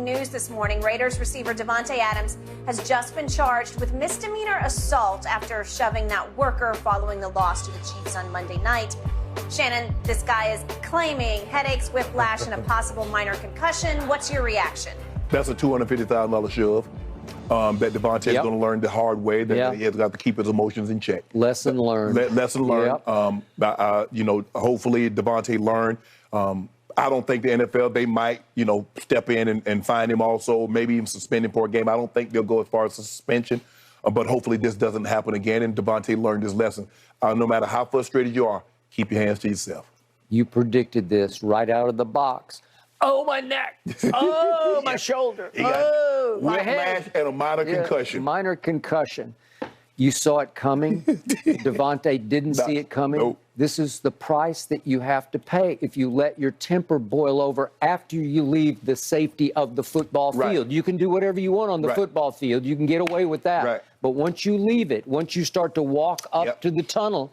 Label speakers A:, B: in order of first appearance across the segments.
A: news this morning. Raiders receiver Davante Adams has just been charged with misdemeanor assault after shoving that worker following the loss to the Chiefs on Monday night. Shannon, this guy is claiming headaches, whiplash, and a possible minor concussion. What's your reaction? That's a $250,000 shove that Davante is going to learn the hard way, that he has got to keep his emotions in check.
B: Lesson learned.
A: Lesson learned. Hopefully Davante learned. I don't think the NFL, they might, step in and fine him also, maybe even suspend him for a game. I don't think they'll go as far as suspension, but hopefully this doesn't happen again, and Davante learned his lesson. No matter how frustrated you are, keep your hands to yourself.
B: You predicted this right out of the box. Oh, my neck. Oh, my shoulder. Oh, my head.
A: And a minor concussion.
B: Minor concussion. You saw it coming. Davante didn't see it coming.
A: Nope.
B: This is the price that you have to pay if you let your temper boil over after you leave the safety of the football field. You can do whatever you want on the football field. You can get away with that. But once you leave it, once you start to walk up to the tunnel,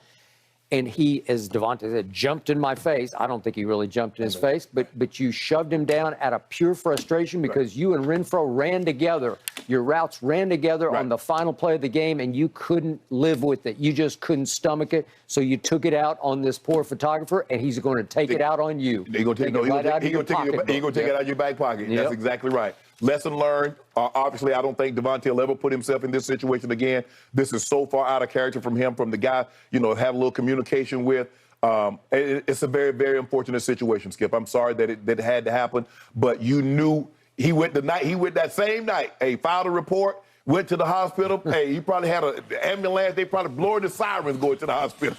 B: and he, as Davante said, jumped in my face. I don't think he really jumped in his face, but you shoved him down out of pure frustration because you and Renfro ran together. Your routes ran together on the final play of the game, and you couldn't live with it. You just couldn't stomach it, so you took it out on this poor photographer, and he's going to take it out on you.
A: He's going to take it out of your back pocket. That's exactly right. Lesson learned. Obviously, I don't think Davante will ever put himself in this situation again. This is so far out of character from him, from the guy, have a little communication with. It's a very, very unfortunate situation, Skip. I'm sorry that it had to happen, but you knew he went that same night. Hey, filed a report, went to the hospital. Hey, he probably had an ambulance. They probably blowing the sirens going to the hospital.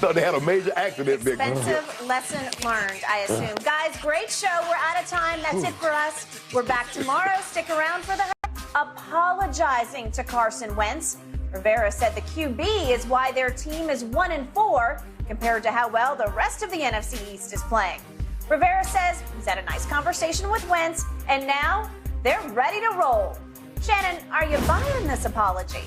A: So they had a major accident.
C: Expensive lesson learned, I assume. Guys, great show. We're out of time. That's it for us. We're back tomorrow. Stick around for the apologizing to Carson Wentz. Rivera said the QB is why their team is 1-4 compared to how well the rest of the NFC East is playing. Rivera says he's had a nice conversation with Wentz, and now they're ready to roll. Shannon, are you buying this apology?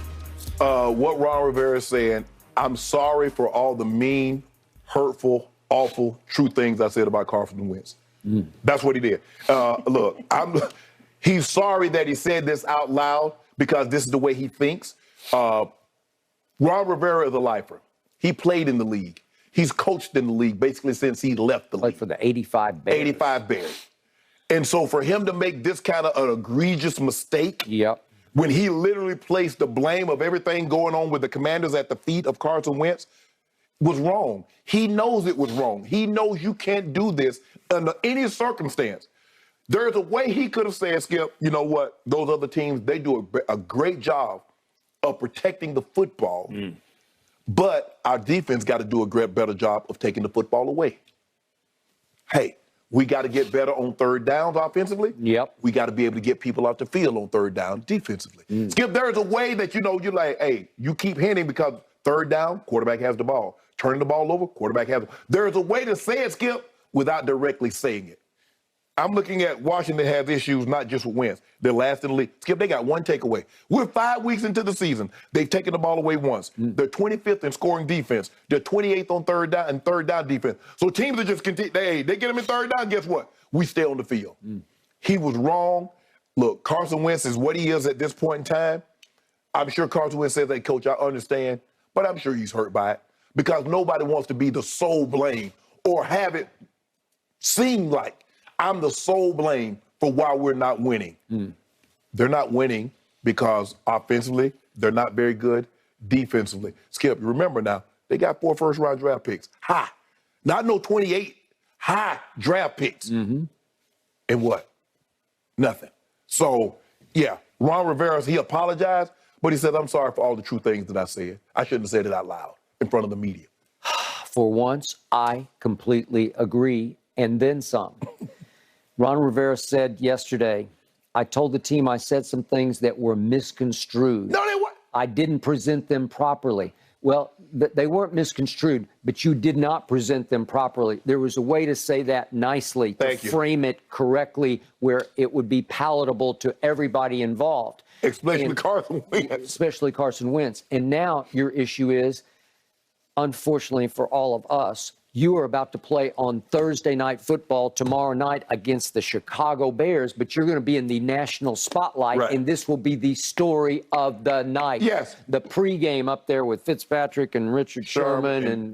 A: What Ron Rivera is saying, I'm sorry for all the mean, hurtful, awful, true things I said about Carson Wentz. That's what he did. Look, he's sorry that he said this out loud because this is the way he thinks. Ron Rivera is a lifer. He played in the league. He's coached in the league basically since he left the league.
B: Played for the 85 Bears.
A: 85 Bears. And so for him to make this kind of an egregious mistake, when he literally placed the blame of everything going on with the Commanders at the feet of Carson Wentz, was wrong. He knows it was wrong. He knows you can't do this under any circumstance. There's a way he could have said, Skip, you know what? Those other teams, they do a great job of protecting the football, but our defense got to do a better job of taking the football away. Hey, we got to get better on third downs offensively. We got to be able to get people off the field on third down defensively. Skip, there's a way that, you're like, hey, you keep hitting because third down, quarterback has the ball. Turning the ball over, quarterback has it. There's a way to say it, Skip, without directly saying it. I'm looking at Washington has issues not just with Wentz. They're last in the league. Skip, they got one takeaway. We're 5 weeks into the season. They've taken the ball away once. They're 25th in scoring defense. They're 28th on third down and third down defense. So teams are just continue. They get them in third down. Guess what? We stay on the field. He was wrong. Look, Carson Wentz is what he is at this point in time. I'm sure Carson Wentz says, hey, coach, I understand, but I'm sure he's hurt by it because nobody wants to be the sole blame or have it seem like I'm the sole blame for why we're not winning. They're not winning because offensively, they're not very good. Defensively, Skip, remember now, they got 4 first-round draft picks. High. Not no 28. High draft picks. And what? Nothing. So, yeah, Ron Rivera, he apologized, but he said, I'm sorry for all the true things that I said. I shouldn't have said it out loud in front of the media.
B: For once, I completely agree, and then some. Ron Rivera said yesterday, I told the team I said some things that were misconstrued.
A: No, they weren't.
B: I didn't present them properly. Well, they weren't misconstrued, but you did not present them properly. There was a way to say that nicely, to frame it correctly where it would be palatable to everybody involved.
A: Especially Carson Wentz.
B: Especially Carson Wentz. And now your issue is, unfortunately for all of us, You are about to play on Thursday Night Football tomorrow night against the Chicago Bears, but you're going to be in the national spotlight, and this will be the story of the night.
A: Yes.
B: The pregame up there with Fitzpatrick and Richard Sherman and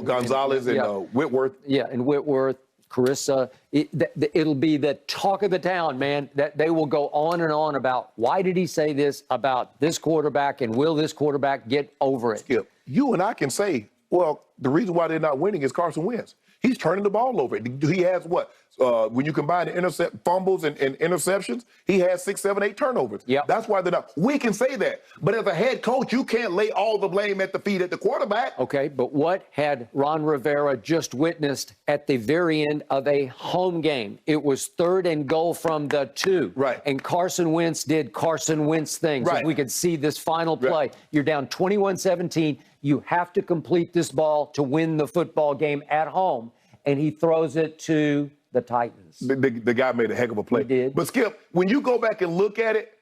A: Gonzalez and Whitworth.
B: Yeah, and Whitworth, Carissa. It'll be the talk of the town, man. That they will go on and on about why did he say this about this quarterback and will this quarterback get over it?
A: Skip, you and I can say, well, the reason why they're not winning is Carson Wentz. He's turning the ball over. He has what? When you combine the fumbles and interceptions, he has 6, 7, 8 turnovers.
B: Yep.
A: That's why they're not. We can say that. But as a head coach, you can't lay all the blame at the feet at the quarterback.
B: Okay, but what had Ron Rivera just witnessed at the very end of a home game? It was 3rd and goal from the 2.
A: Right.
B: And Carson Wentz did Carson Wentz things.
A: Right.
B: We could see this final play.
A: Right.
B: You're down 21-17. You have to complete this ball to win the football game at home. And he throws it to the Titans.
A: The guy made a heck of a play.
B: He did.
A: But, Skip, when you go back and look at it,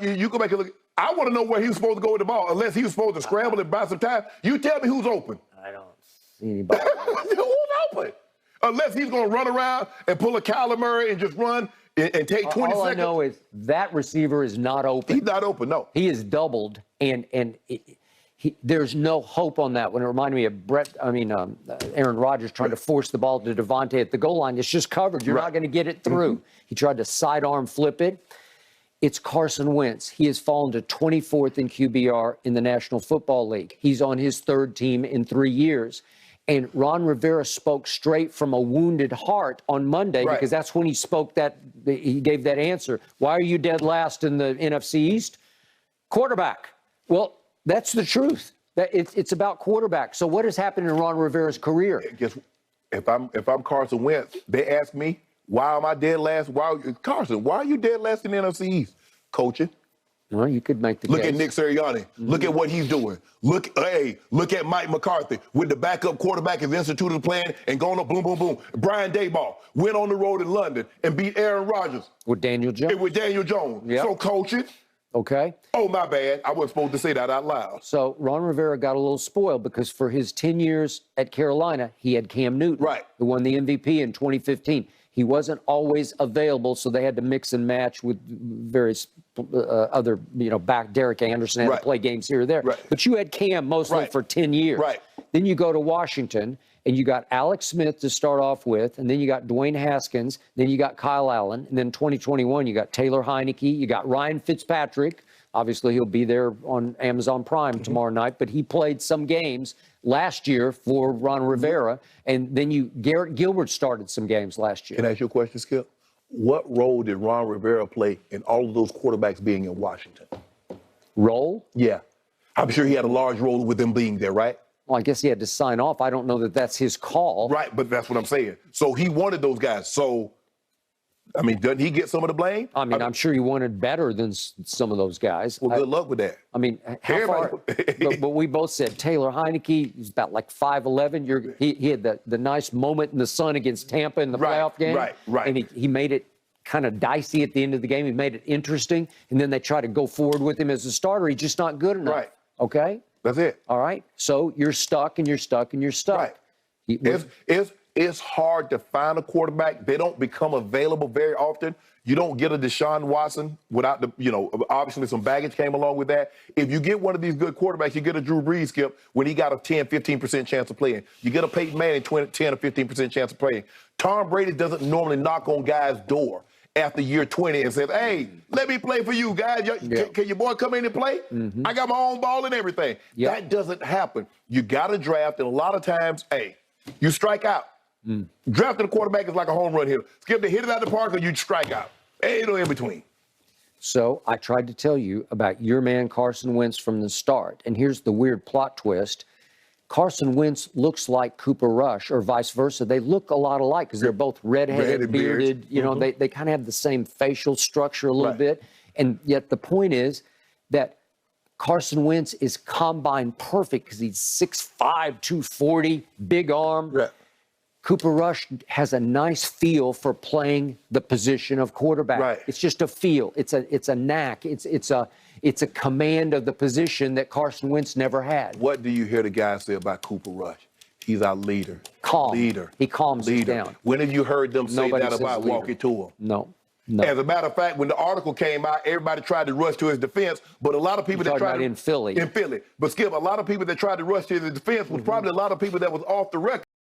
A: you go back and look. I want to know where he was supposed to go with the ball, unless he was supposed to scramble and buy some time. You tell me who's open.
B: I don't see anybody.
A: Who's open? Unless he's going to run around and pull a Kyler Murray and just run and take 20 seconds.
B: All I know is that receiver is not open.
A: He's not open, no.
B: He is doubled, and there's no hope on that one. It reminded me of Aaron Rodgers trying to force the ball to Davante at the goal line. It's just covered. You're not going to get it through. He tried to sidearm flip it. It's Carson Wentz. He has fallen to 24th in QBR in the National Football League. He's on his 3rd team in 3 years. And Ron Rivera spoke straight from a wounded heart on Monday because that's when he spoke he gave that answer. Why are you dead last in the NFC East? Quarterback. Well, that's the truth. It's about quarterback. So what has happened in Ron Rivera's career?
A: If I'm Carson Wentz, they ask me, why am I dead last? Carson, why are you dead last in the NFC East? Coaching.
B: Well, you could make the
A: Look
B: case.
A: at Nick Sirianni. Look at what he's doing. Look at Mike McCarthy with the backup quarterback as instituted plan and going up boom, boom, boom. Brian Daboll went on the road in London and beat Aaron Rodgers.
B: With Daniel Jones. Yep.
A: So coaching.
B: Okay.
A: Oh, my bad. I wasn't supposed to say that out loud.
B: So Ron Rivera got a little spoiled because for his 10 years at Carolina, he had Cam Newton, who won the MVP in 2015. He wasn't always available, so they had to mix and match with various other, back. Derek Anderson had to play games here or there. But you had Cam mostly for 10 years. Then you go to Washington, and you got Alex Smith to start off with, and then you got Dwayne Haskins, then you got Kyle Allen, and then 2021 you got Taylor Heineke, you got Ryan Fitzpatrick. Obviously, he'll be there on Amazon Prime tomorrow night, but he played some games last year for Ron Rivera, and then Garrett Gilbert started some games last year.
A: Can I ask you a question, Skip? What role did Ron Rivera play in all of those quarterbacks being in Washington?
B: Role?
A: Yeah. I'm sure he had a large role with them being there, right?
B: Well, I guess he had to sign off. I don't know that that's his call.
A: Right, but that's what I'm saying. So he wanted those guys. So, doesn't he get some of the blame?
B: I'm sure he wanted better than some of those guys.
A: Well, good luck with that.
B: How far? but we both said Taylor Heineke, he's about like 5'11". He had the nice moment in the sun against Tampa in the playoff game.
A: Right.
B: And he made it kind of dicey at the end of the game. He made it interesting. And then they tried to go forward with him as a starter. He's just not good enough.
A: Right.
B: Okay?
A: That's it.
B: All right. So you're stuck and you're stuck and you're stuck.
A: Right. It's hard to find a quarterback. They don't become available very often. You don't get a Deshaun Watson without obviously some baggage came along with that. If you get one of these good quarterbacks, you get a Drew Brees, Skip, when he got a 10, 15% chance of playing. You get a Peyton Manning, 10 or 15% chance of playing. Tom Brady doesn't normally knock on guys' door after year 20 and says, hey, let me play for you, guys. Can your boy come in and play? I got my own ball and everything. That doesn't happen. You got to draft, and a lot of times, you strike out. Drafting a quarterback is like a home run hitter. Skip to hit it out the park or you strike out. Ain't no in between.
B: So I tried to tell you about your man Carson Wentz from the start. And here's the weird plot twist. Carson Wentz looks like Cooper Rush or vice versa. They look a lot alike because they're both redheaded, bearded. They kind of have the same facial structure a little bit. And yet the point is that Carson Wentz is combine perfect because he's 6'5", 240, big arm.
A: Right.
B: Cooper Rush has a nice feel for playing the position of quarterback.
A: Right.
B: It's just a feel. It's a knack. It's a command of the position that Carson Wentz never had.
A: What do you hear the guys say about Cooper Rush? He's our leader.
B: Calm.
A: Leader.
B: He calms us down.
A: When have you heard them say
B: Nobody
A: that
B: says
A: about
B: leader.
A: walking to him?
B: No.
A: As a matter of fact, when the article came out, everybody tried to rush to his defense, but a lot of people that tried
B: in Philly.
A: But Skip, a lot of people that tried to rush to his defense was probably a lot of people that was off the record.